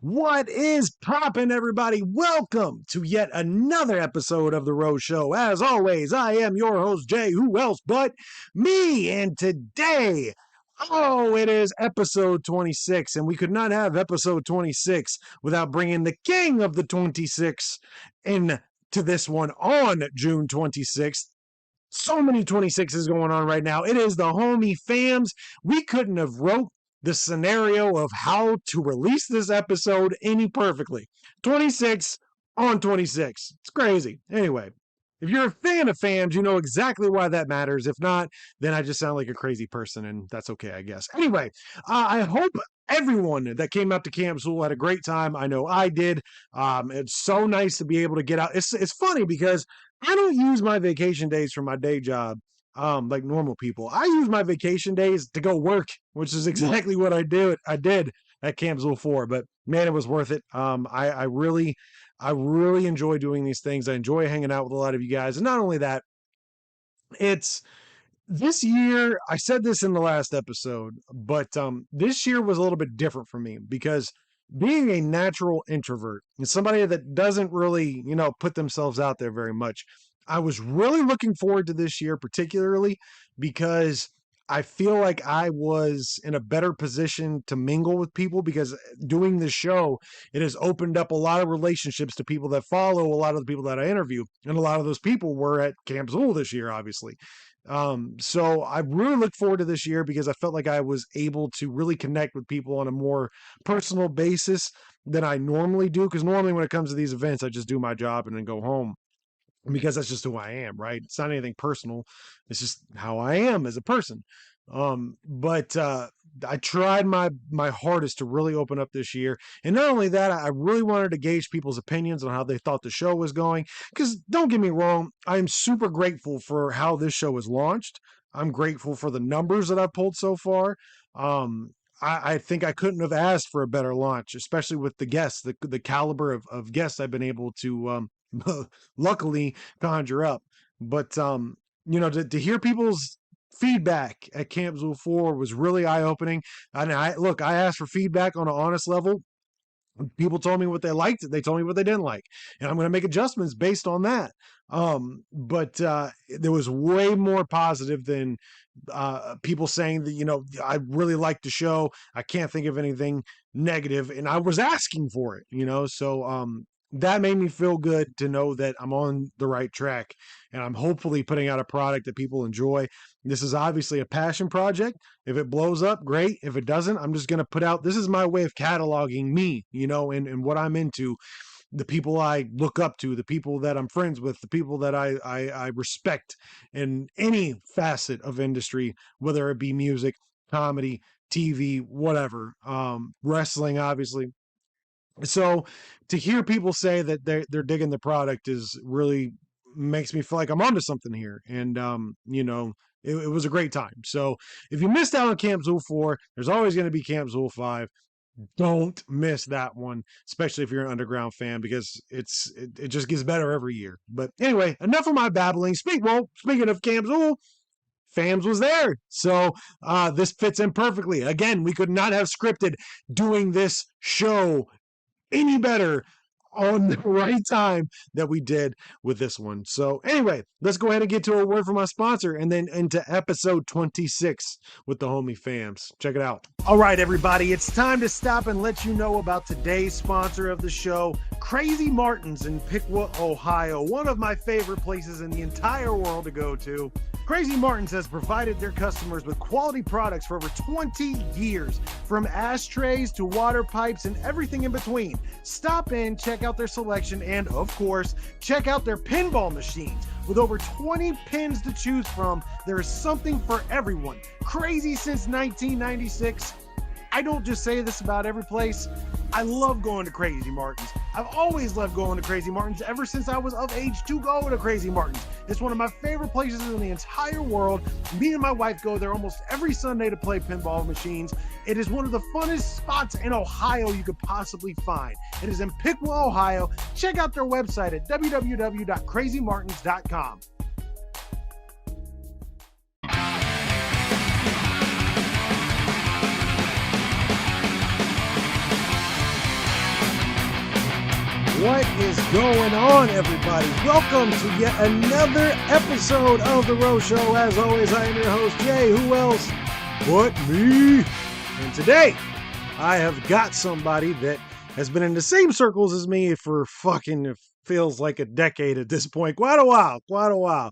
What is poppin', everybody? Welcome to yet another episode of The Rose Show. As always, I am your host, Jay. Who else but me? And today, it is episode 26, and we could not have episode 26 without bringing the king of the 26 in to this one on June 26th. So many 26s going on right now. It is the homie Famz. We couldn't have wrote the scenario of how to release this episode any perfectly. 26 on 26. It's crazy. Anyway, if you're a fan of Famz, you know exactly why that matters. If not, then I just sound like a crazy person, and that's okay, I guess. Anyway, I hope everyone that came out to Camp Zool had a great time. I know I did. It's so nice to be able to get out. It's funny because I don't use my vacation days for my day job like normal people. I use my vacation days to go work, which is exactly what I did at Camp Zool 4. But man, it was worth it. I really enjoy doing these things. I enjoy hanging out with a lot of you guys. And not only that, it's this year, I said this in the last episode, but this year was a little bit different for me because being a natural introvert and somebody that doesn't really, put themselves out there very much, I was really looking forward to this year, particularly because I feel like I was in a better position to mingle with people because doing this show, it has opened up a lot of relationships to people that follow a lot of the people that I interview. And a lot of those people were at Camp Zool this year, obviously. So I really look forward to this year because I felt like I was able to really connect with people on a more personal basis than I normally do. Because normally when it comes to these events, I just do my job and then go home because that's just who I am, right? It's not anything personal. It's just how I am as a person. But I tried my hardest to really open up this year. And not only that, I really wanted to gauge people's opinions on how they thought the show was going. Because don't get me wrong, I am super grateful for how this show was launched. I'm grateful for the numbers that I've pulled so far. I think I couldn't have asked for a better launch, especially with the guests, the caliber of guests I've been able to luckily conjure up. But to hear people's feedback at Camp Zool 4 was really eye-opening. And I asked for feedback on an honest level. People told me what they liked. They told me what they didn't like. And I'm going to make adjustments based on that. But there was way more positive than people saying that, I really liked the show. I can't think of anything negative. And I was asking for it, so that made me feel good to know that I'm on the right track and I'm hopefully putting out a product that people enjoy. This is obviously a passion project. If it blows up, great. If it doesn't, I'm just going to put out, this is my way of cataloging me, and what I'm into, the people I look up to, the people that I'm friends with, the people that I respect in any facet of industry, whether it be music, comedy, TV, whatever, wrestling, obviously. So to hear people say that they're digging the product is really makes me feel like I'm onto something here. And, it was a great time. So if you missed out on Camp Zool 4, there's always going to be Camp Zool 5. Don't miss that one, especially if you're an underground fan, because it just gets better every year. But anyway, enough of my babbling. Speaking of Camp Zool, Famz was there. So this fits in perfectly. Again, we could not have scripted doing this show any better on the right time that we did with this one. So anyway, let's go ahead and get to a word from my sponsor and then into episode 26 with the homie Famz. Check it out. All right, everybody, it's time to stop and let you know about today's sponsor of the show, Crazy Martin's in Piqua, Ohio, one of my favorite places in the entire world to go to. Crazy Martin's has provided their customers with quality products for over 20 years, from ashtrays to water pipes and everything in between. Stop in, check out their selection, and of course, check out their pinball machines. With over 20 pins to choose from, there is something for everyone. Crazy since 1996. I don't just say this about every place. I love going to Crazy Martin's. I've always loved going to Crazy Martin's ever since I was of age to go to Crazy Martin's. It's one of my favorite places in the entire world. Me and my wife go there almost every Sunday to play pinball machines. It is one of the funnest spots in Ohio you could possibly find. It is in Piqua, Ohio. Check out their website at www.crazymartins.com. What is going on, everybody? Welcome to yet another episode of The Row Show. As always, I am your host, Jay. Who else but me? And today, I have got somebody that has been in the same circles as me for fucking feels like a decade at this point. Quite a while.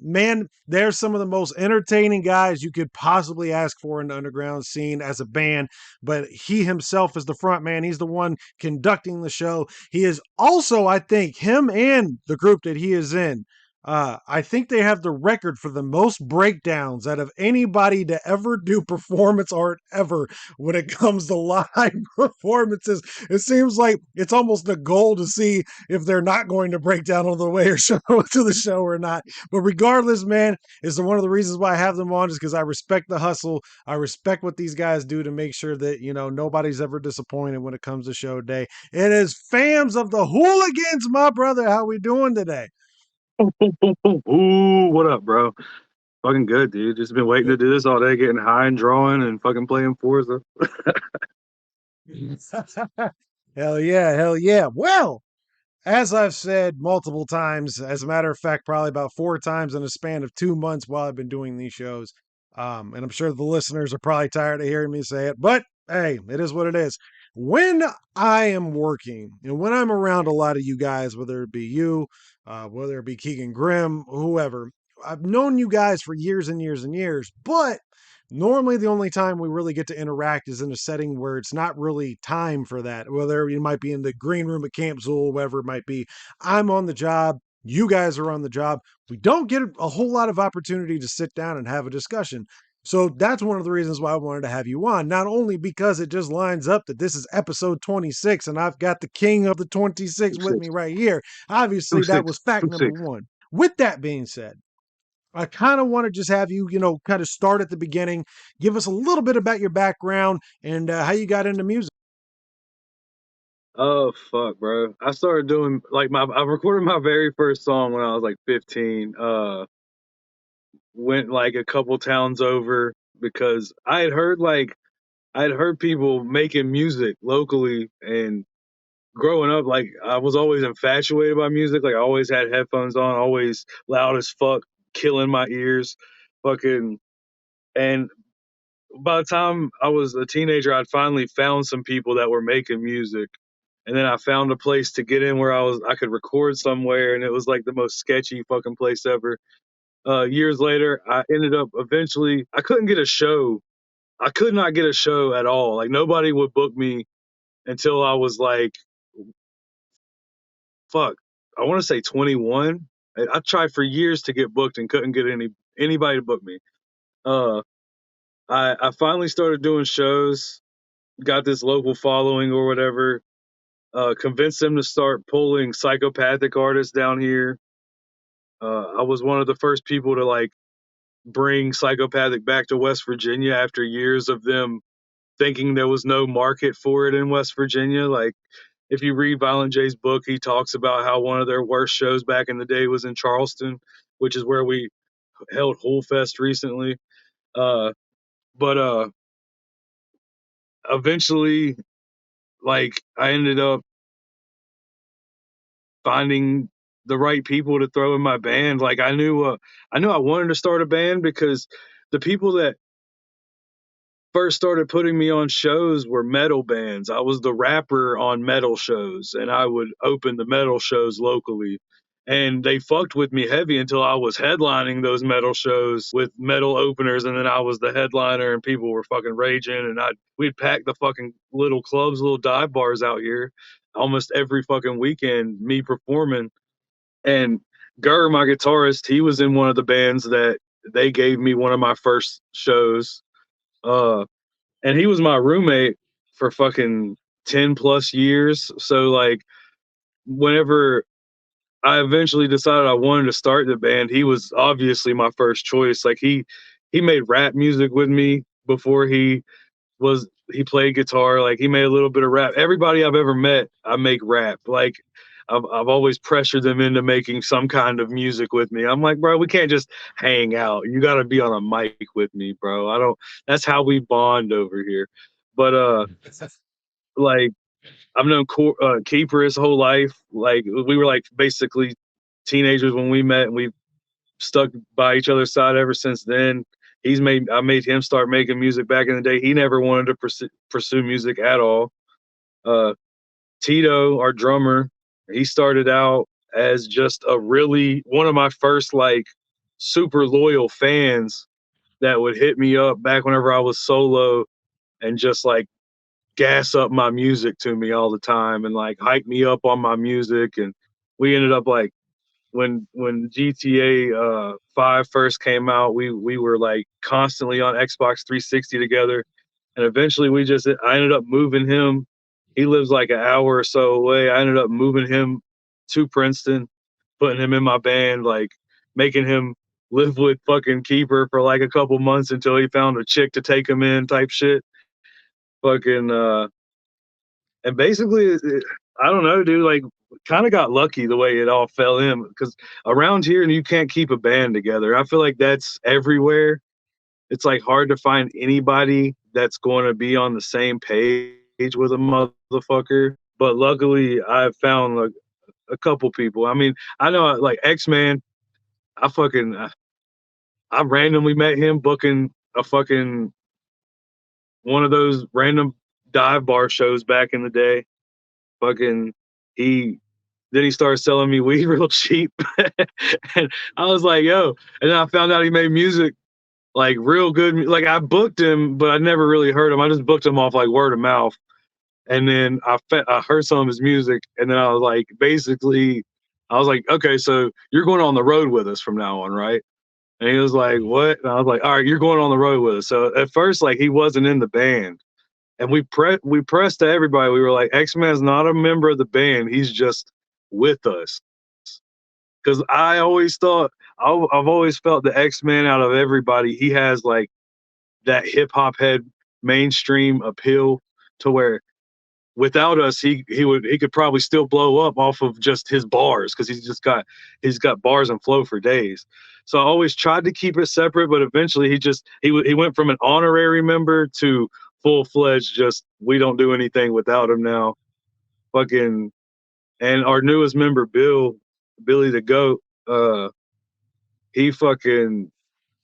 Man, they're some of the most entertaining guys you could possibly ask for in the underground scene as a band, but he himself is the front man. He's the one conducting the show. He is also, I think, him and the group that he is in, I think they have the record for the most breakdowns out of anybody to ever do performance art ever when it comes to live performances. It seems like it's almost a goal to see if they're not going to break down all the way or show to the show or not. But regardless, man, is one of the reasons why I have them on is because I respect the hustle. I respect what these guys do to make sure that, you know, nobody's ever disappointed when it comes to show day. It is Famz of the HooliganZ, my brother. How we doing today? Ooh, what up, bro? Fucking good, dude. Just been waiting to do this all day, getting high and drawing and fucking playing Forza. Hell yeah, hell yeah. Well, as I've said multiple times, as a matter of fact, probably about 4 times in a span of 2 months while I've been doing these shows, and I'm sure the listeners are probably tired of hearing me say it, but hey, it is what it is. When I am working and when I'm around a lot of you guys, whether it be you, whether it be Keegan Grimm, whoever, I've known you guys for years and years and years, but normally the only time we really get to interact is in a setting where it's not really time for that, whether you might be in the green room at Camp Zool, whatever it might be. I'm on the job, you guys are on the job. We don't get a whole lot of opportunity to sit down and have a discussion. So that's one of the reasons why I wanted to have you on, not only because it just lines up that this is episode 26 and I've got the king of the 26 Two with me six, right here. two Obviously that six, was fact two number six. one. With that being said, I kind of want to just have you, kind of start at the beginning, give us a little bit about your background and how you got into music. Oh fuck, bro. I started doing I recorded my very first song when I was like 15. Went like a couple towns over because I had heard people making music locally, and growing up, like I was always infatuated by music. Like I always had headphones on, always loud as fuck, killing my ears. Fucking and by the time I was a teenager, I'd finally found some people that were making music. And then I found a place to get in where I could record somewhere, and it was like the most sketchy fucking place ever. Years later, I ended up eventually I couldn't get a show. I could not get a show at all. Like nobody would book me until I was like fuck. I want to say 21. I tried for years to get booked and couldn't get anybody to book me. Uh, I finally started doing shows, got this local following or whatever, convinced them to start pulling psychopathic artists down here. I was one of the first people to like bring psychopathic back to West Virginia after years of them thinking there was no market for it in West Virginia. Like if you read Violent J's book, he talks about how one of their worst shows back in the day was in Charleston, which is where we held Hool Fest recently. Uh, but eventually, like I ended up finding the right people to throw in my band. Like I knew I wanted to start a band because the people that first started putting me on shows were metal bands. I was the rapper on metal shows, and I would open the metal shows locally. And they fucked with me heavy until I was headlining those metal shows with metal openers, and then I was the headliner, and people were fucking raging. And we'd pack the fucking little clubs, little dive bars out here, almost every fucking weekend, me performing. And Gurr, my guitarist, he was in one of the bands that they gave me one of my first shows. Uh, and he was my roommate for fucking 10 plus years. So like whenever I eventually decided I wanted to start the band, he was obviously my first choice. Like he made rap music with me before he played guitar. Like he made a little bit of rap. Everybody I've ever met, I make rap. Like I've always pressured them into making some kind of music with me. I'm like, bro, we can't just hang out. You got to be on a mic with me, bro. I don't. That's how we bond over here. But like I've known Keeper his whole life. Like we were like basically teenagers when we met, and we stuck by each other's side ever since then. I made him start making music back in the day. He never wanted to pursue music at all. Uh, Tito, our drummer, he started out as just a really one of my first like super loyal fans that would hit me up back whenever I was solo and just like gas up my music to me all the time and like hype me up on my music. And we ended up like when GTA 5 first came out, we were like constantly on Xbox 360 together, and eventually I ended up moving him. He lives like an hour or so away. I ended up moving him to Princeton, putting him in my band, like making him live with fucking Keeper for like a couple months until he found a chick to take him in, type shit. Fucking and basically, I don't know, dude. Like, kind of got lucky the way it all fell in because around here you can't keep a band together. I feel like that's everywhere. It's like hard to find anybody that's going to be on the same page with a motherfucker. But luckily, I've found like a couple people. I mean, I know like X Man. I fucking I randomly met him booking a fucking one of those random dive bar shows back in the day. Fucking he Then he started selling me weed real cheap. And I was like, yo. And then I found out he made music like real good. Like I booked him, but I never really heard him. I just booked him off like word of mouth. And then I heard some of his music. And then I was like, basically, I was like, okay, so you're going on the road with us from now on, right? And he was like, what? And I was like, all right, you're going on the road with us. So at first, like he wasn't in the band. And we pressed to everybody. We were like, X Man's not a member of the band. He's just with us. Because I always thought I've always felt the X Man out of everybody. He has like that hip hop head mainstream appeal to where without us he could probably still blow up off of just his bars because he's got bars and flow for days. So I always tried to keep it separate, but eventually he went from an honorary member to full fledged. Just we don't do anything without him now. Fucking and our newest member Billy the Goat. He fucking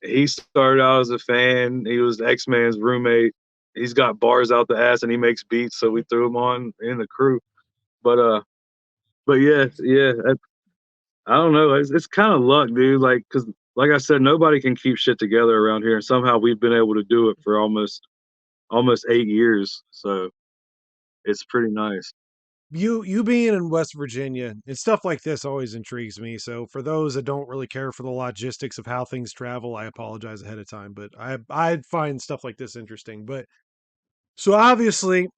he started out as a fan. He was X Man's roommate. He's got bars out the ass and he makes beats, so we threw him on in the crew. But but yeah, yeah. I don't know. It's kind of luck, dude. Like, cause like I said, nobody can keep shit together around here, and somehow we've been able to do it for almost 8 years. So it's pretty nice. You being in West Virginia and stuff like this always intrigues me. So for those that don't really care for the logistics of how things travel, I apologize ahead of time. But I find stuff like this interesting. But so obviously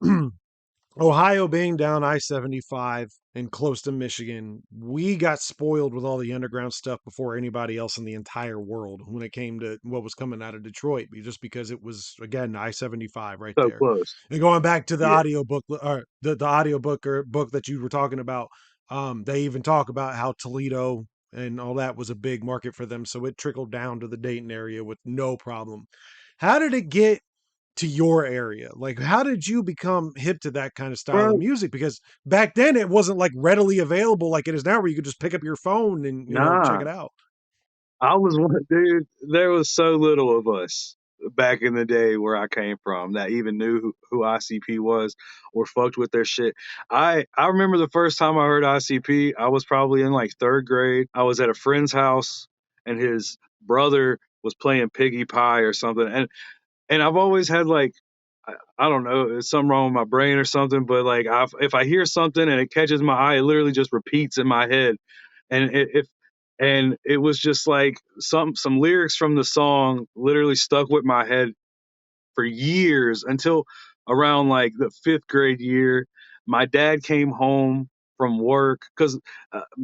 Ohio being down I-75 and close to Michigan, we got spoiled with all the underground stuff before anybody else in the entire world when it came to what was coming out of Detroit, just because it was again I-75 right So there. close. And going back to the Yeah, audio book or the audio book or book that you were talking about, they even talk about how Toledo and all that was a big market for them, so it trickled down to the Dayton area with no problem. How did it get to your area? Like, how did you become hip to that kind of style of bro. music? Because back then it wasn't like readily available like it is now, where you could just pick up your phone and check Nah, it out. I was one dude. There was so little of us back in the day where I came from that even knew who ICP was or fucked with their shit. I remember the first time I heard ICP. I was probably in like third grade. I was at a friend's house and his brother was playing Piggy Pie or something. And I've always had like I don't know, it's something wrong with my brain or something, but like if I hear something and it catches my eye, it literally just repeats in my head. And it was just like some lyrics from the song literally stuck with my head for years until around like the fifth grade year. My dad came home from work because,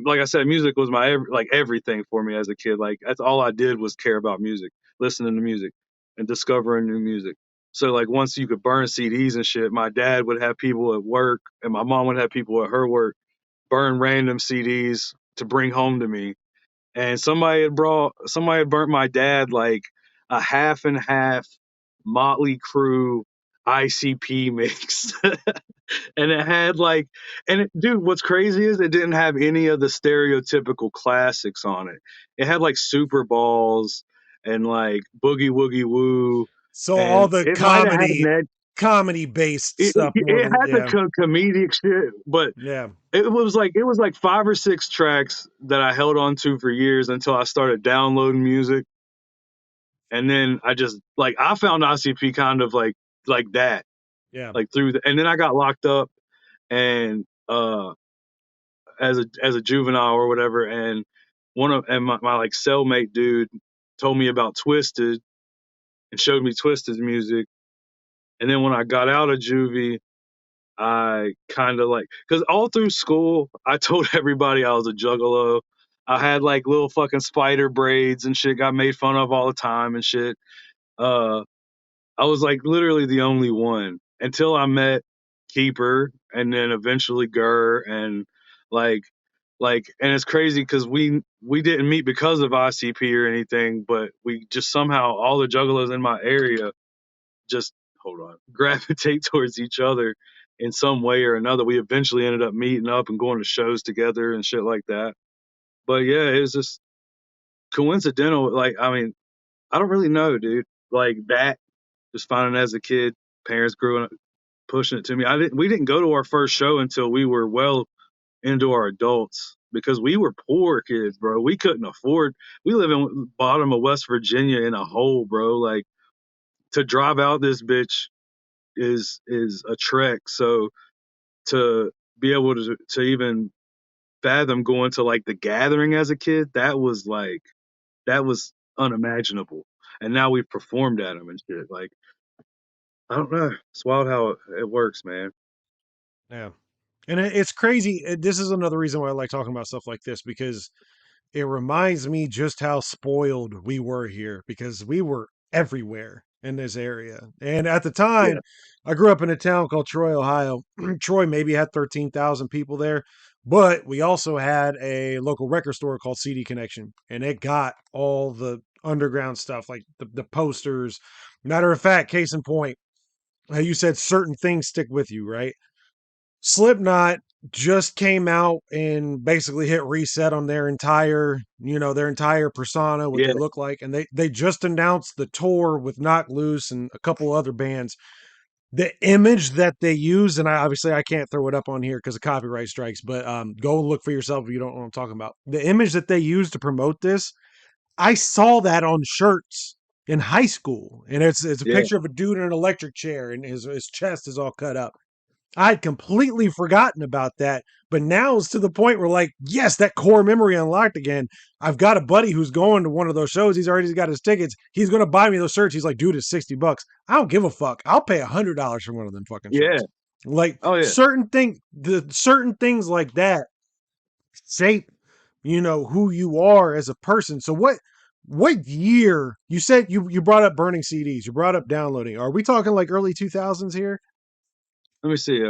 like I said, music was like everything for me as a kid. Like that's all I did was care about music, listening to music, and discovering new music. So like once you could burn CDs and shit, my dad would have people at work, and my mom would have people at her work burn random CDs to bring home to me. And somebody had burnt my dad like a half and half Motley Crue ICP mix. And it had like, and it, dude, what's crazy is it didn't have any of the stereotypical classics on it. It had like Super Balls and like Boogie Woogie Woo, So all and the it might have had Ned. comedy based It, stuff more it than had the yeah. comedic shit, but Yeah. it was like 5 or 6 tracks that I held on to for years until I started downloading music, and then I just like I found ICP kind of like that, Yeah. like through the, and then I got locked up and as a juvenile or whatever, and my like cellmate dude told me about Twisted and showed me Twisted's music, and then when I got out of juvie, I kind of like because all through school I told everybody I was a juggalo. I had like little fucking spider braids and shit, got made fun of all the time and shit. Uh, I was like literally the only one until I met Keeper and then eventually Gurr and like and it's crazy because we didn't meet because of ICP or anything, but we just somehow all the juggalos in my area just hold on gravitate towards each other in some way or another. We eventually ended up meeting up and going to shows together and shit like that. But yeah, it was just coincidental. Like I mean, I don't really know, dude. Like that, just finding as a kid, parents growing up pushing it to me. We didn't go to our first show until we were well into our adults because we were poor kids, bro. We couldn't afford. We live in bottom of West Virginia in a hole, bro. Like to drive out this bitch is a trek. So to be able to even fathom going to like the gathering as a kid, that was unimaginable. And now we've performed at them and shit. Like I don't know. It's wild how it works, man. Yeah. And it's crazy. This is another reason why I like talking about stuff like this because it reminds me just how spoiled we were here because we were everywhere in this area. And at the Yeah, time, I grew up in a town called Troy, Ohio. Troy maybe had 13,000 people there, but we also had a local record store called CD Connection, and it got all the underground stuff like the posters. Matter of fact, case in point, how you said certain things stick with you, right? Slipknot just came out and basically hit reset on their entire persona, what yeah, they look like, and they just announced the tour with Knock Loose and a couple other bands. The image that they use, and I can't throw it up on here because of copyright strikes, but go and look for yourself if you don't know what I'm talking about. The image that they use to promote this, I saw that on shirts in high school, and it's a yeah, picture of a dude in an electric chair, and his chest is all cut up. I'd completely forgotten about that, but now it's to the point where, like, yes, that core memory unlocked again. I've got a buddy who's going to one of those shows. He's already got his tickets. He's going to buy me those shirts. He's like, dude, it's $60. I don't give a fuck. I'll pay $100 for one of them fucking yeah. shirts. Like Oh yeah. the certain things like that shape, who you are as a person. So what year you said you brought up burning CDs, you brought up downloading. Are we talking like early 2000s here? Let me see.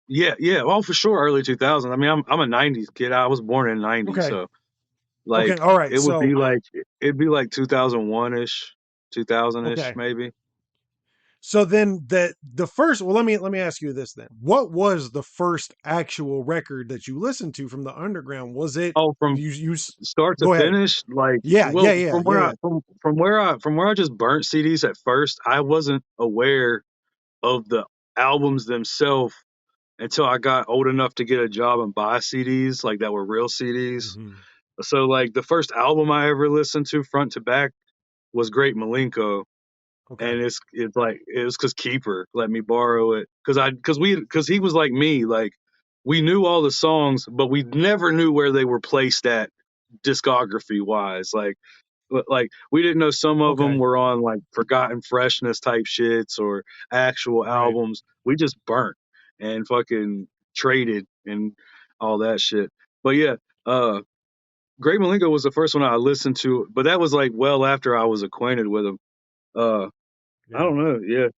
Yeah, yeah. Well, for sure, early 2000s. I mean, I'm a 90s kid. I was born in 90, Okay. so Okay. like All right. it would So be like it'd be like 2001 ish, 2000 ish, okay. maybe. So then the first well let me ask you this then. What was the first actual record that you listened to from the underground? Was it Oh, from you start to go ahead. finish, like Yeah, yeah, well, yeah, from yeah, where I yeah. from where I just burnt CDs at first, I wasn't aware of the albums themselves until I got old enough to get a job and buy CDs like that were real CDs. Hmm. So like the first album I ever listened to front to back was Great Malenko, Okay. and it's like it was because Keeper let me borrow it because he was like me, like we knew all the songs but we never knew where they were placed at discography wise, like we didn't know some of them Okay. were on like Forgotten Freshness type shits or actual Right. albums. We just burnt and fucking traded and all that shit. But yeah, uh Great Malenko was the first one I listened to, but that was like well after I was acquainted with him. uh I Yeah. don't know. Yeah.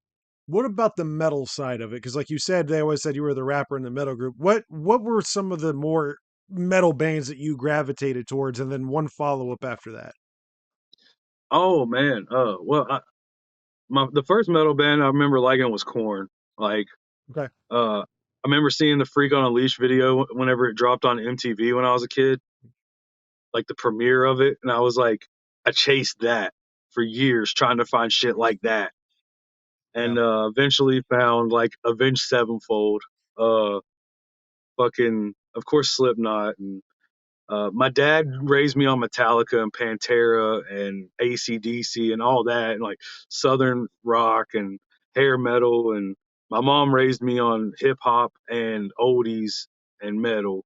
What about the metal side of it? Because like you said, they always said you were the rapper in the metal group. What were some of the more metal bands that you gravitated towards, and then one follow up after that? Oh man. Well, the first metal band I remember liking was Korn. Like, Okay. I remember seeing the Freak on a Leash video whenever it dropped on MTV when I was a kid, like the premiere of it, and I was like, I chased that for years trying to find shit like that, Yeah. and eventually found like Avenged Sevenfold, uh, fucking of course Slipknot, and my dad raised me on Metallica and Pantera and AC/DC and all that, and like Southern rock and hair metal. And my mom raised me on hip hop and oldies and metal.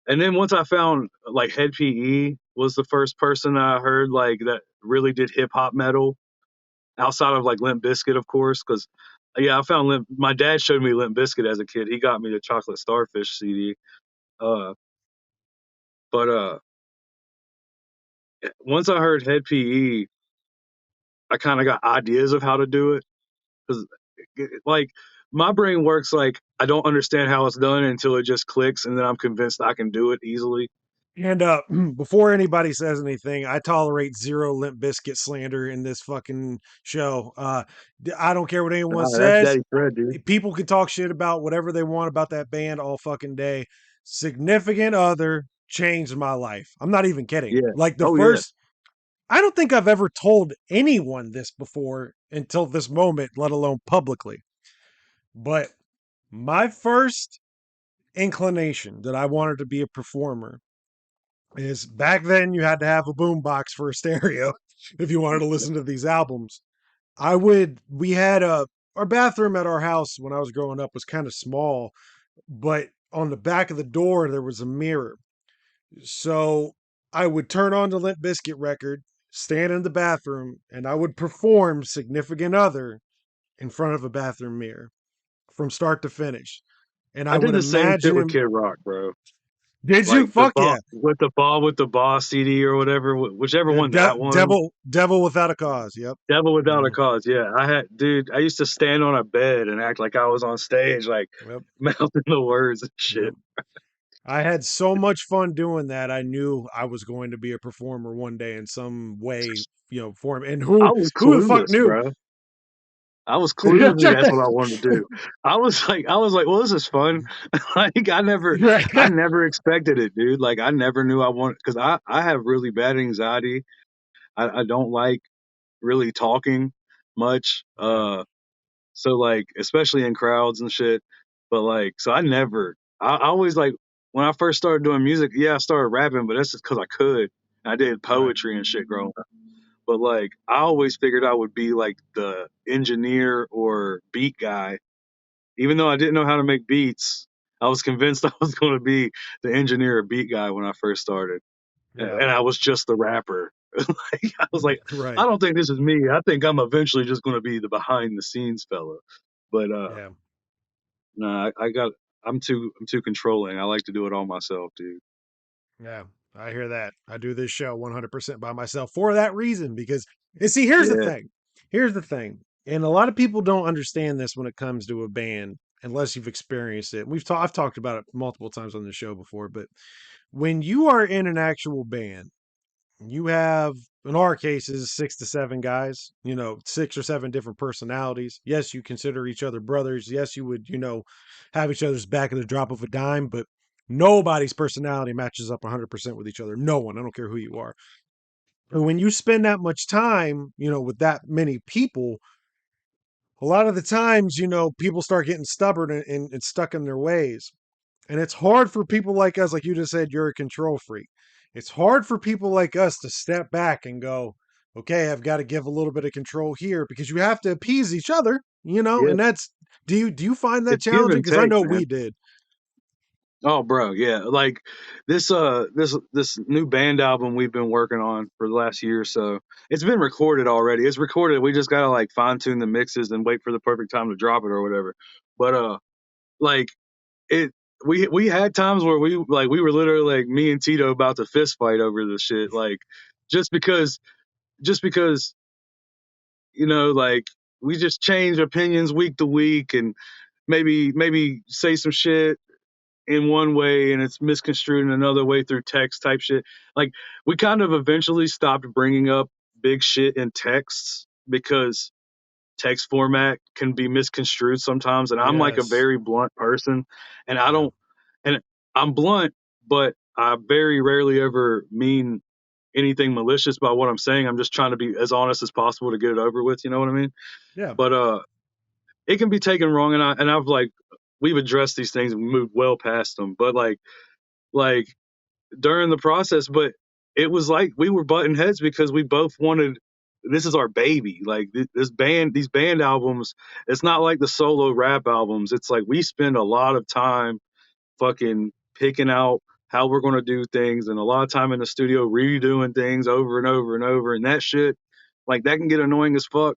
And then once I found like Head PE was the first person I heard like that really did hip hop metal outside of like Limp Bizkit, of course, because yeah, I found Limp. My dad showed me Limp Bizkit as a kid. He got me the Chocolate Starfish CD. Uh, but once I heard Head PE, I kind of got ideas of how to do it because like my brain works like I don't understand how it's done until it just clicks, and then I'm convinced I can do it easily. And before anybody says anything, I tolerate zero Limp Biscuit slander in this fucking show. I don't care what anyone That's says. Daddy Fred, dude. People can talk shit about whatever they want about that band all fucking day. Significant Other changed my life. I'm not even kidding. Yeah. Like the Oh yeah. first, I don't think I've ever told anyone this before until this moment, let alone publicly. But my first inclination that I wanted to be a performer is back then you had to have a boombox for a stereo if you wanted to listen to these albums. We had our bathroom at our house when I was growing up was kind of small, but on the back of the door there was a mirror. So I would turn on the Limp Bizkit record, stand in the bathroom, and I would perform Significant Other in front of a bathroom mirror from start to finish. And I I would did the same shit imagine with him. Kid Rock, bro. Did you? Like the Fuck ball yeah. with the boss CD or whatever, whichever Yeah, one that one. Devil Without a Cause. Yep. Devil Without a Mm, Cause. Yeah, I had, dude. I used to stand on a bed and act like I was on stage, like yep. mouthing the words and Yep. shit. I had so much fun doing that. I knew I was going to be a performer one day in some way, form. And I was who the fuck clueless, knew? bro. I was clueless. That's what I wanted to do. I was like, well, this is fun. Like, I Right. never expected it, dude. Like, I never knew I wanted because I have really bad anxiety. I don't like really talking much. Yeah. So like, especially in crowds and shit. But like, so I always like, when I first started doing music, yeah, I started rapping, but that's just because I could. I did Right. poetry and shit growing up. But like, I always figured I would be like the engineer or beat guy. Even though I didn't know how to make beats, I was convinced I was going to be the engineer or beat guy when I first started. Yeah. And I was just the rapper. Like, I was like, I Right. don't think this is me. I think I'm eventually just going to be the behind the scenes fella. But Yeah. no, I'm too controlling. I like to do it all myself, dude. Yeah. I hear that. I do this show 100% by myself for that reason because, and see, here's the Yeah, thing. Here's the thing. And a lot of people don't understand this when it comes to a band unless you've experienced it. I've talked about it multiple times on the show before, but when you are in an actual band, you have, in our cases, 6 to 7 guys, 6 or 7 different personalities. Yes, you consider each other brothers. Yes, you would, have each other's back at the drop of a dime, but nobody's personality matches up 100% with each other. No one. I don't care who you are. And when you spend that much time, with that many people, a lot of the times, people start getting stubborn and stuck in their ways. And it's hard for people like us, like you just said, you're a control freak. It's hard for people like us to step back and go, okay, I've got to give a little bit of control here because you have to appease each other, yeah. and that's, do you find that It's give challenging? and Because I take, know man. we did. Oh, bro, yeah. Like this new band album we've been working on for the last year or so. It's been recorded already. It's recorded. We just gotta like fine tune the mixes and wait for the perfect time to drop it or whatever. But like it. We had times where we were literally like me and Tito about to fist fight over this shit. Like just because just because like we just change opinions week to week and maybe say some shit in one way and it's misconstrued in another way through text type shit. Like we kind of eventually stopped bringing up big shit in texts because text format can be misconstrued sometimes, and I'm like a Yes. very blunt person, and I Yeah. don't, and I'm blunt, but I very rarely ever mean anything malicious by what I'm saying. I'm just trying to be as honest as possible to get it over with. You know what I mean? Yeah. But it can be taken wrong, and I've like we've addressed these things and moved well past them. But like during the process, but it was like we were butting heads because we both wanted. This is our baby. Like this band, these band albums. It's not like the solo rap albums. It's like we spend a lot of time fucking picking out how we're going to do things and a lot of time in the studio redoing things over and over and over. And that shit, like that can get annoying as fuck,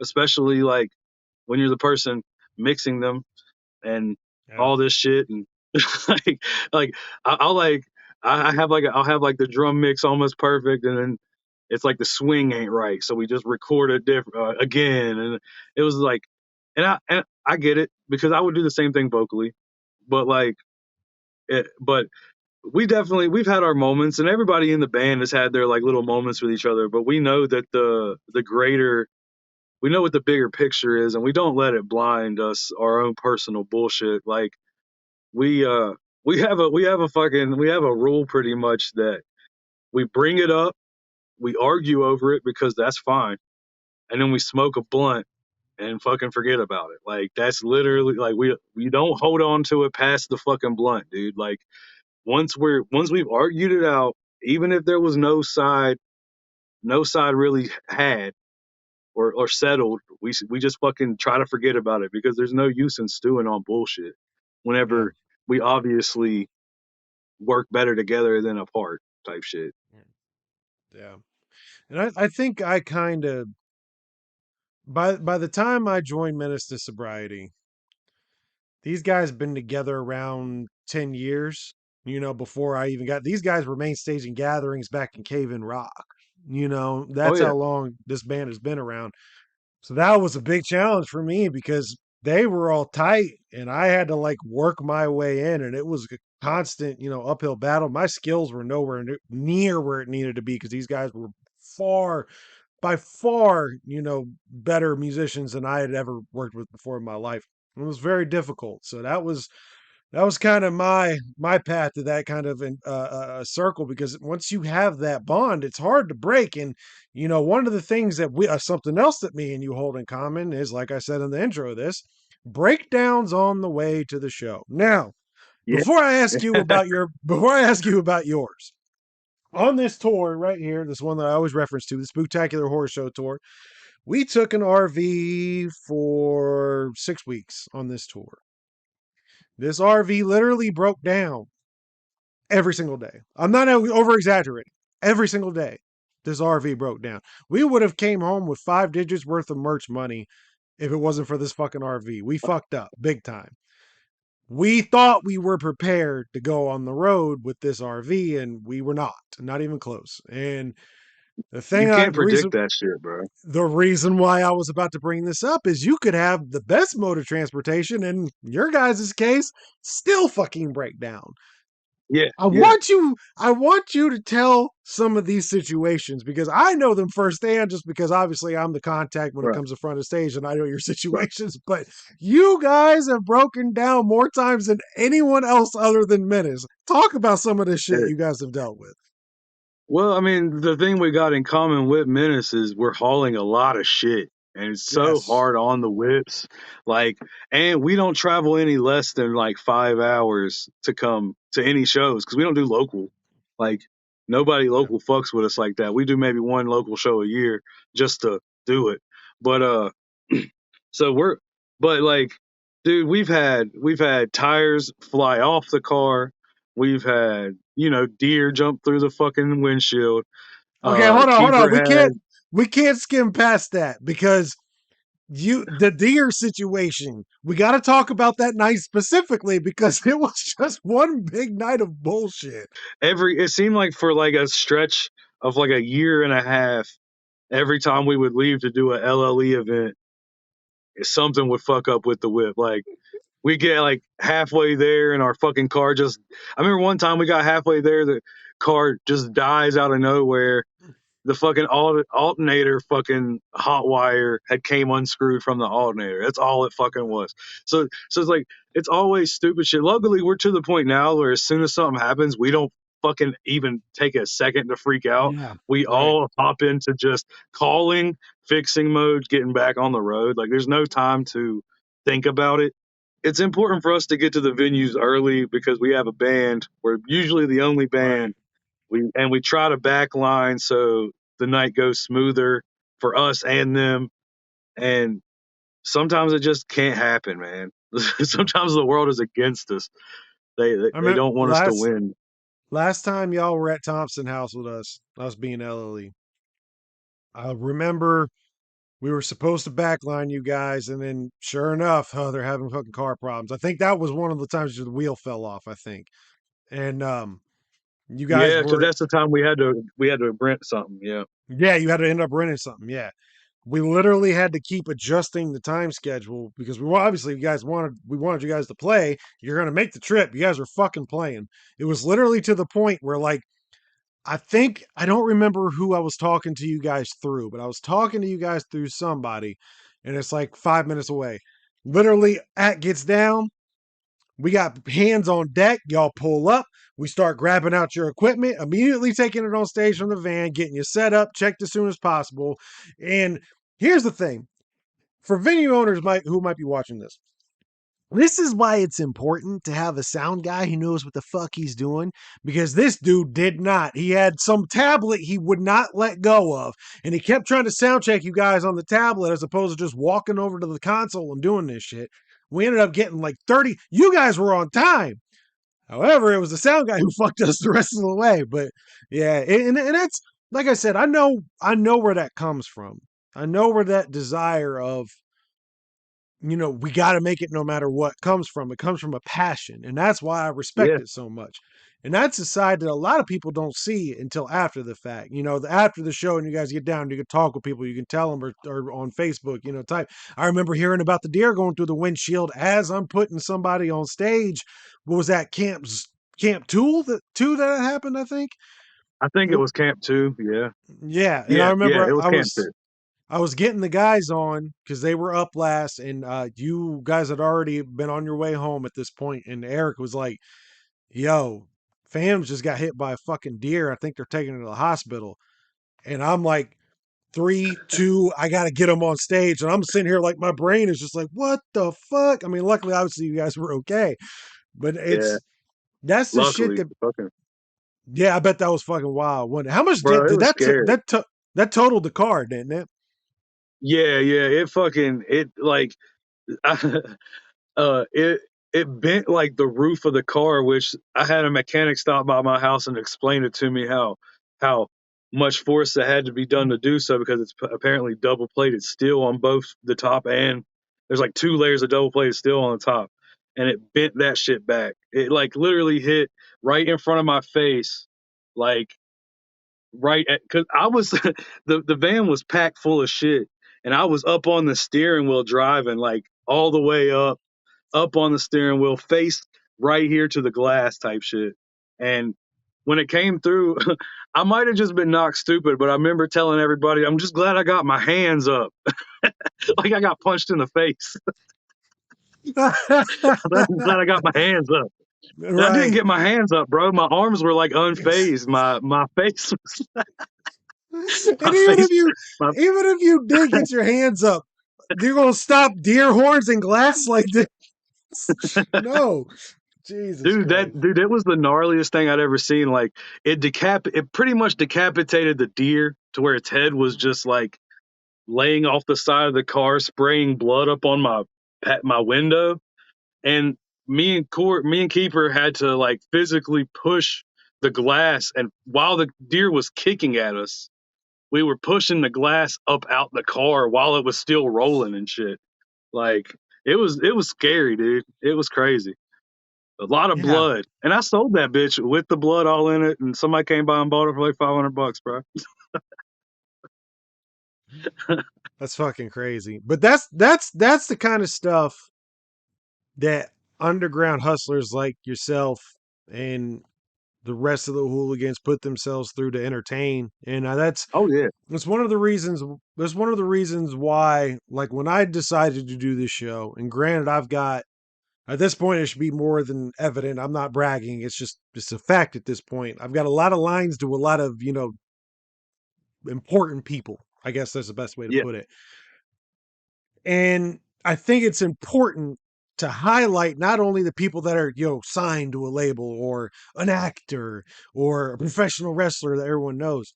especially like when you're the person mixing them and Yeah. all this shit. And like, like I'll like, I have like, I'll have like the drum mix almost perfect. And then it's like the swing ain't right. So we just record it again. And it was like, and I get it because I would do the same thing vocally, but like, but we've had our moments, and everybody in the band has had their like little moments with each other. But we know that the greater, we know what the bigger picture is, and we don't let it blind us our own personal bullshit. Like we uh we have a rule pretty much that we bring it up, we argue over it because that's fine, and then we smoke a blunt and fucking forget about it. Like that's literally like we don't hold on to it past the fucking blunt, dude. Like once we've argued it out, even if there was no side really had or settled, we just fucking try to forget about it because there's no use in stewing on bullshit Yeah. whenever we obviously work better together than apart type shit. Yeah. And I think I kind of by the time I joined Menace to Sobriety, these guys been together around 10 years, before I even got these guys were main staging gatherings back in Cave in Rock. Oh That's yeah, how long this band has been around. So that was a big challenge for me because they were all tight and I had to like work my way in and it was a constant, uphill battle. My skills were nowhere near where it needed to be because these guys were far by far, better musicians than I had ever worked with before in my life. It was very difficult. So that was kind of my path to that kind of circle because once you have that bond, it's hard to break. And one of the things that we something else that me and you hold in common is, like I said in the intro of this, breakdowns on the way to the show. Now, yeah, before I ask you about yours, on this tour right here, this one that I always reference to, the Spooktacular Horror Show tour, we took an RV for 6 weeks on this tour. This RV literally broke down every single day. I'm not over exaggerating. Every single day, this RV broke down. We would have came home with 5 digits worth of merch money if it wasn't for this fucking RV. We fucked up big time. We thought we were prepared to go on the road with this RV, and we were not even close. And the you thing, can't the reason predict that shit, bro. the reason why I was about to bring this up is you could have the best mode of transportation, in your guys' case, still fucking break down. Yeah, I yeah, want you I want you to tell some of these situations because I know them firsthand just because obviously I'm the contact when it right, comes to front of stage and I know your right. situations, but you guys have broken down more times than anyone else other than Menace. Talk about some of this shit Yeah. you guys have dealt with. Well, I mean, the thing we got in common with Menace is we're hauling a lot of shit, and it's so Yes. hard on the whips. Like, and we don't travel any less than like 5 hours to come to any shows because we don't do local. Like, nobody Yeah. local fucks with us like that. We do maybe one local show a year just to do it. But so we're, but like, dude, we've had tires fly off the car. We've had, deer jump through the fucking windshield. Okay, hold on. Keeper We had can't skim past that because the deer situation, we got to talk about that night specifically because it was just one big night of bullshit. it seemed like for like a stretch of like a year and a half, every time we would leave to do a LLE event, something would fuck up with the whip. Like, we get like halfway there and our fucking car just, I remember one time we got halfway there, the car just dies out of nowhere. the fucking alternator fucking hot wire had came unscrewed from the alternator. That's all it fucking was. So it's like it's always stupid shit. Luckily, we're to the point now where as soon as something happens, we don't fucking even take a second to freak out. Yeah. We Right. all hop into just calling, fixing mode, getting back on the road. Like there's no time to think about it. It's important for us to get to the venues early because we have a band. We're usually the only Right. band. We try to backline so the night goes smoother for us and them. And sometimes it just can't happen, man. Sometimes the world is against us. I They mean, don't want us to win. last time y'all were at Thompson House with us being LLE, I remember we were supposed to backline you guys, and then sure enough, they're having fucking car problems. I think that was one of the times the wheel fell off. I think, and you guys Yeah, because were that's the time we had to rent something. Yeah, yeah, you had to end up renting something. Yeah, we literally had to keep adjusting the time schedule because obviously you guys wanted you guys to play. You're gonna make the trip. You guys are fucking playing. It was literally to the point where like I think I don't remember who I was talking to you guys through, but I was talking to you guys through somebody, and it's like 5 minutes away. Literally, at gets down. We got hands on deck. Y'all pull up. We start grabbing out your equipment, immediately taking it on stage from the van, getting you set up, checked as soon as possible. And here's the thing for venue owners who might be watching this. This is why it's important to have a sound guy who knows what the fuck he's doing because this dude did not. He had some tablet he would not let go of, and he kept trying to sound check you guys on the tablet as opposed to just walking over to the console and doing this shit. We ended up getting like 30. You guys were on time. However, it was the sound guy who fucked us the rest of the way. But yeah, and that's like I said, I know where that comes from. I know where that desire of we got to make it no matter what comes from. It comes from a passion. And that's why I respect yeah. it so much. And that's a side that a lot of people don't see until after the fact. After the show and you guys get down, you can talk with people, you can tell them or on Facebook, type. I remember hearing about the deer going through the windshield as I'm putting somebody on stage. What was that Camp Tool that happened, I think? I think it was Camp Two. Yeah, Yeah. And I yeah. remember It was I Camp was Two. I was getting the guys on because they were up last, and you guys had already been on your way home at this point. And Eric was like, "Yo, Famz just got hit by a fucking deer. I think they're taking her to the hospital." And I'm like, three, two, I gotta get him on stage. And I'm sitting here like my brain is just like, "What the fuck?" I mean, luckily, obviously, you guys were okay, but Yeah, that's the shit luckily, that. fucking Yeah, I bet that was fucking wild. How much bro, it did was that scary. that totaled the car, didn't it? Yeah, yeah. It like it bent like the roof of the car, which I had a mechanic stop by my house and explain it to me how much force that had to be done to do so because it's apparently double plated steel on both the top and there's like two layers of double plated steel on the top, and it bent that shit back. It like literally hit right in front of my face, like right at because I was the van was packed full of shit, and I was up on the steering wheel driving like all the way up on the steering wheel, face right here to the glass type shit. And when it came through, I might have just been knocked stupid, but I remember telling everybody, I'm just glad I got my hands up. Like I got punched in the face. I'm glad I got my hands up. And I didn't Right. get my hands up, bro. My arms were like unfazed. My face was And my face my even if you did get your hands up, you're gonna stop deer horns and glass like this. No. Jesus Christ. dude, it was the gnarliest thing I'd ever seen. Like it pretty much decapitated the deer to where its head was just like laying off the side of the car, spraying blood up on my window, and me and Keeper had to like physically push the glass, and while the deer was kicking at us, we were pushing the glass up out the car while it was still rolling and shit. Like it was scary, dude. It was crazy. A lot of Yeah, blood, and I sold that bitch with the blood all in it, and somebody came by and bought it for like $500, bro. that's fucking crazy. But that's the kind of stuff that underground hustlers like yourself and the rest of the hooligans put themselves through to entertain. And Oh yeah, that's one of the reasons. That's one of the reasons why, like when I decided to do this show, and granted, I've got at this point it should be more than evident. I'm not bragging. It's a fact at this point. I've got a lot of lines to a lot of important people. I guess that's the best way to yeah. put it. And I think it's important to highlight not only the people that are, signed to a label or an actor or a professional wrestler that everyone knows.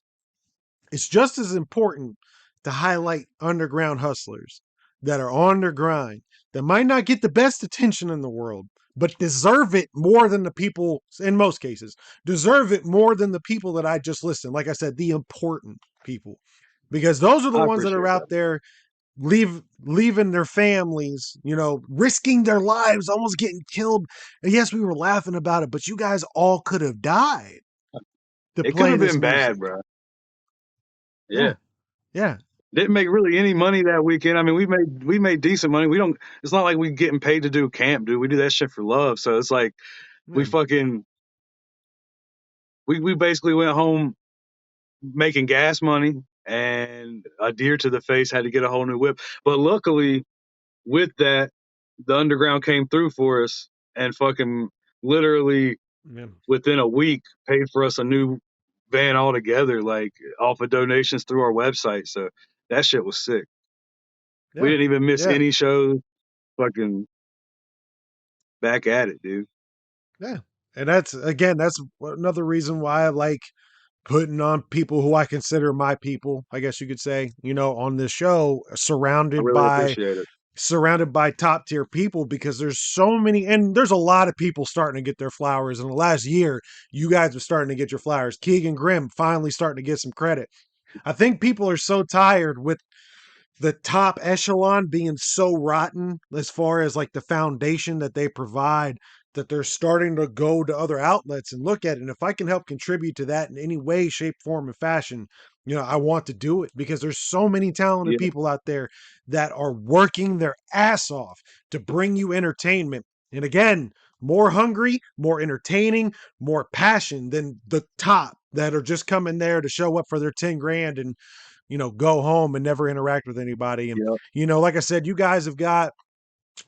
It's just as important to highlight underground hustlers that are on their grind that might not get the best attention in the world, but deserve it more than the people, in most cases, deserve it more than the people that I just listed. Like I said, the important people, because those are the I ones that are appreciate out that. there leaving their families, risking their lives, almost getting killed. And yes, we were laughing about it, but you guys all could have died to It could play have this been music. bad, bro. Yeah, Yeah. yeah, Didn't make really any money that weekend. I mean, we made decent money. We don't. It's not like we getting paid to do camp, dude. We do that shit for love. So it's like we yeah, fucking we basically went home making gas money, and a deer to the face had to get a whole new whip. But luckily, with that, the underground came through for us and fucking literally yeah, within a week paid for us a new van altogether, like off of donations through our website. So that shit was sick. We yeah, didn't even miss yeah, any shows. Fucking back at it, dude. yeah. And that's another reason why I like putting on people who I consider my people, I guess you could say, on this show, I really appreciate it. surrounded by top tier people, because there's so many, and there's a lot of people starting to get their flowers in the last year. You guys are starting to get your flowers. Keegan Grimm finally starting to get some credit. I think people are so tired with the top echelon being so rotten as far as like the foundation that they provide, that they're starting to go to other outlets and look at it. And if I can help contribute to that in any way, shape, form, and fashion, I want to do it, because there's so many talented Yeah, people out there that are working their ass off to bring you entertainment. And again, more hungry, more entertaining, more passion than the top that are just coming there to show up for their 10 grand and go home and never interact with anybody. And, yeah. like I said, you guys have got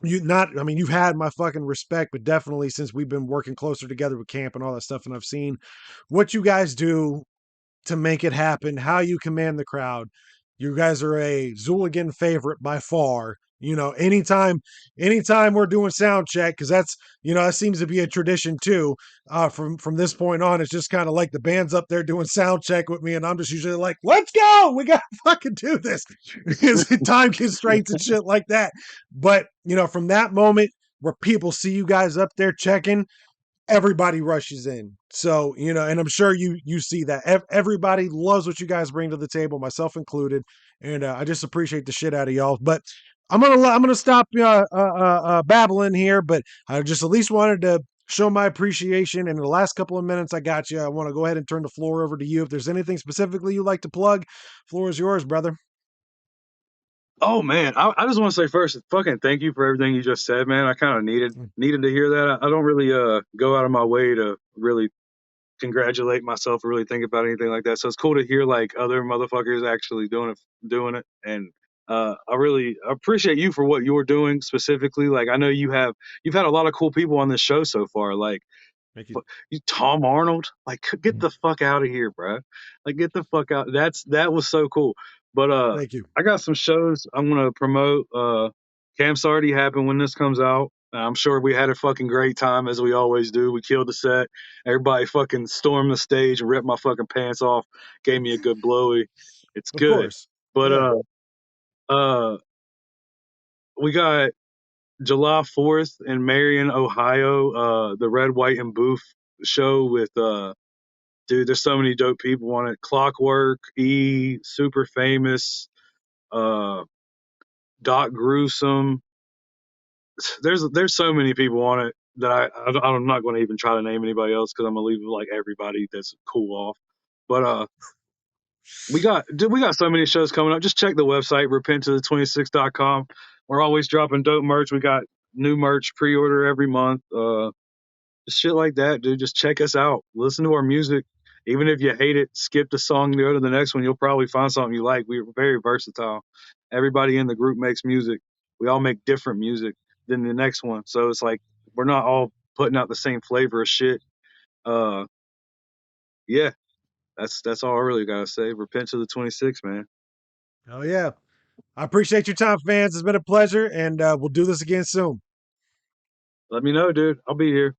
I mean, you've had my fucking respect, but definitely since we've been working closer together with camp and all that stuff, and I've seen what you guys do to make it happen, how you command the crowd. You guys are a Zooligan favorite by far. Anytime we're doing sound check, because that seems to be a tradition too. From this point on, it's just kind of like the band's up there doing sound check with me, and I'm just usually like, "Let's go, we gotta fucking do this," because time constraints and shit like that. But from that moment where people see you guys up there checking, everybody rushes in. So, and I'm sure you see that everybody loves what you guys bring to the table, myself included. And I just appreciate the shit out of y'all. But I'm gonna stop babbling here. But I just at least wanted to show my appreciation. And in the last couple of minutes I got you, I want to go ahead and turn the floor over to you. If there's anything specifically you'd like to plug, floor is yours, brother. Oh man, I just want to say first, fucking thank you for everything you just said, man. I kind of needed to hear that. I don't really go out of my way to really congratulate myself or really think about anything like that. So it's cool to hear like other motherfuckers actually doing it. And I really appreciate you for what you're doing specifically. Like I know you've had a lot of cool people on this show so far. Like Thank you. you Tom Arnold, like get the fuck out of here, bro. Like get the fuck out. That was so cool. But Thank you. I got some shows I'm gonna promote. Camp's already happened when this comes out. I'm sure we had a fucking great time as we always do. We killed the set. Everybody fucking stormed the stage and ripped my fucking pants off. Gave me a good blowy. It's Of good. course. But Yeah. uh we got July 4th in Marion, Ohio, the Red, White, and Booth show with dude, there's so many dope people on it. Clockwork, E, Super Famous, uh, Doc Gruesome. There's so many people on it that I'm not going to even try to name anybody else because I'm gonna leave like everybody that's cool off. But we got so many shows coming up. Just check the website repentto26.com. We're always dropping dope merch. We got new merch pre-order every month. Just shit like that, dude. Just check us out. Listen to our music. Even if you hate it, skip the song and go to the next one. You'll probably find something you like. We're very versatile. Everybody in the group makes music. We all make different music than the next one. So it's like we're not all putting out the same flavor of shit. Uh yeah, that's all I really gotta say. Repent to the 26, man. Oh yeah. I appreciate your time, fans. It's been a pleasure, and we'll do this again soon. Let me know, dude. I'll be here.